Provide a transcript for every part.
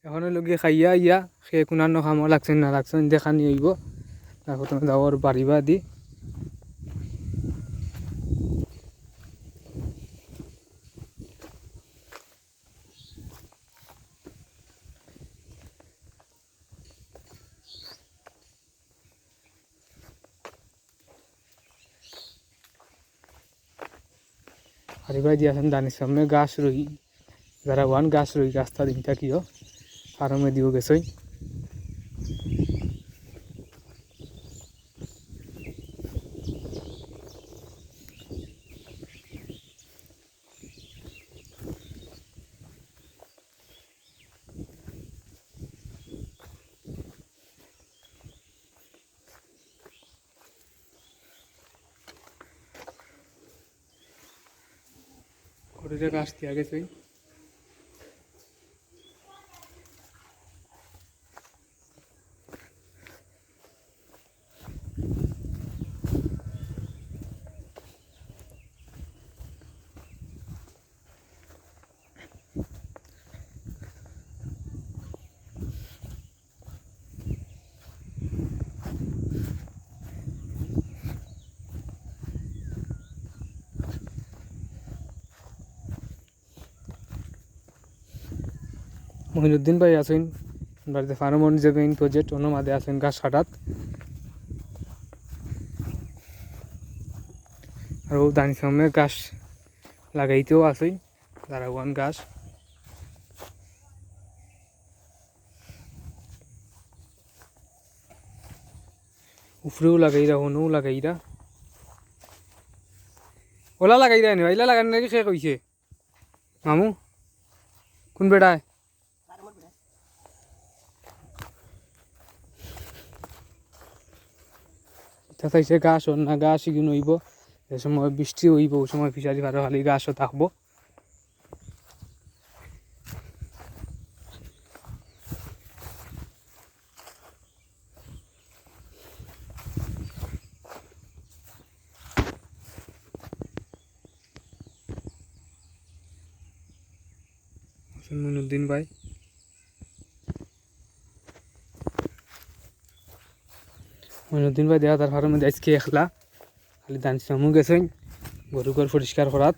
এখন লগিয়ে খাইয়া ইয়া সেই কোনার খামো লাগছেন না লাগছেন দেখানি হইব তারপর তুমি যাওয়ার বাড়িবা দি বাড়িবা দিয়েছেন দানির সামনে গাছ রই যারা ওয়ান গাছ রই গাছটা দিনটা কিও ফার্মে দিও গেছই করে গাছ দিয়া গেছই মহিনুদ্দিন ভাই আছেন বাড়িতে ফার্ম যে মেইন প্রজেক্ট অন্য মাঝে আছেন গাছ কাটাত আর ও দানির সামনে গাছ লাগাইতেও আছেন দারাওয়ান গাছ উপরেও লাগাইরা অন্যও লাগাইরা ওলা লাগাইরা নি ইলা লাগান নাকি সে কইছে মামু কোন বেড়ায় এটা চাইছে গাছ না গাছ ইগুন হইব যে সময় বৃষ্টি হইব ওই সময় ফিশারি ভালো খালি গাছও থাকবো মইনুদ্দিন ভাই মইনুদ্দিন ভাই দেখা তার ফার্মে আজকে একলা খালি দান সামু গেছেন গরু ঘর পরিষ্কার করাত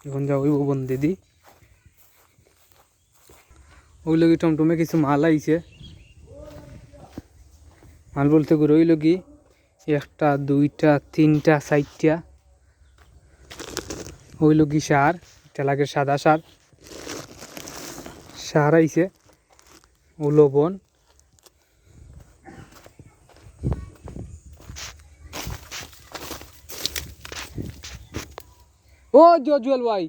এখন যাও ওই বন্ধে দি ওই লগি টমটমে কিছু মাল আইছে মাল বলতে গরু ওই লগি একটা দুইটা তিনটা চারটা ওই লগি সার এটা লাগে সাদা সার সার আইছে ও লবণ ও জুয়েল ভাই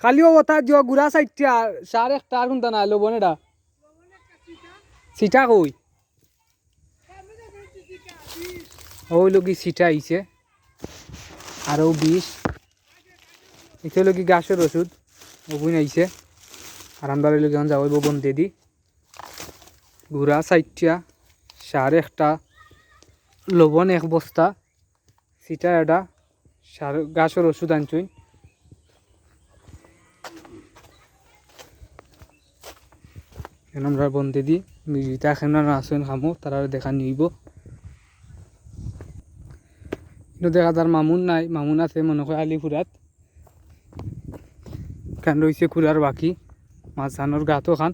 খালিও ওটা গুড়া চারটা সার একটা আর কোনটা না লবণ এটা সিটা কই ওই লগি সিটা আইছে আর ও 20 এটা লগি গাছের ওষুধ ওগুন আইছে আর আমরা লগি এখন যাবো বন্ধে দি গুড়া চারটা সার একটা লবণ এক বস্তা সিটা এটা সার গাছের ওষুধ আনছুই আমরা বন্ধে দি মিজিটা এখানে আসেন খামো তারা দেখা নিব কিন্তু দেখা তার মামুন নাই মামুন আছে মনে হয় আলিপুরাত কান রয়েছে খুঁড়ার বাকি মাছ ধানোর গাঁতো খান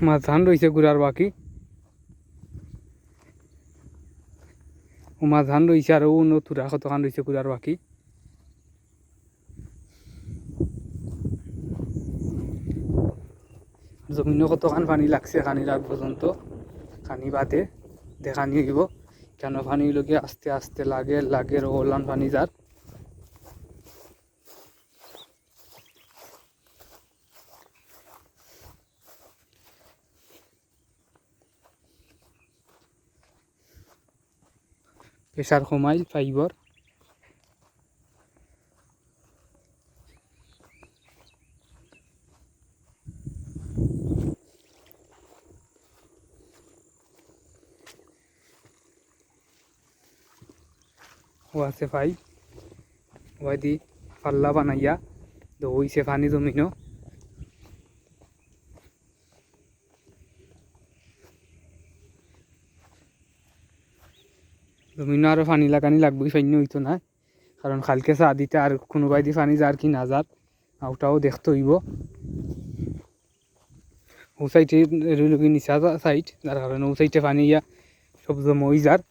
মাছ ধান রয়েছে গুড়ার বাকি ও মাছ ধান রয়েছে আর অন্য তুরা কতখান রয়েছে গুড়ার বাকি জমিনও কতখান পানি লাগছে খানির আগ পর্যন্ত খানি বাদে দেখানি হইব কেন পানি লগে আস্তে আস্তে লাগে লাগে রোলান পানি যার প্রেসার কমাইল ফাইবার ও আছে পাইপ ওই দি পাল্লা বানাইয়া তো হইছে পানি জমিনও জমিনও আরও পানি লাগানি লাগবেই ফাইন্য হইতো না কারণ খালকে চা দিতে আর কোনোবাই দি পানি যার কি না যার ওটাও দেখতে হইব ও সাইডে রইলগি নিচা সাইড যার কারণে ও সাইডে পানি ইয়া সব জমা হয়ে যার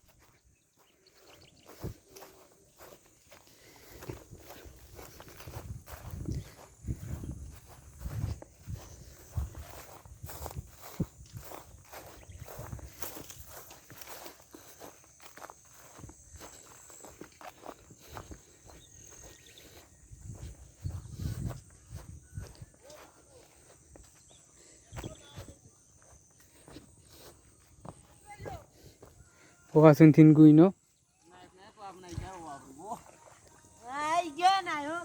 ও আছেন তিন গুইনো Ai, gana, yo.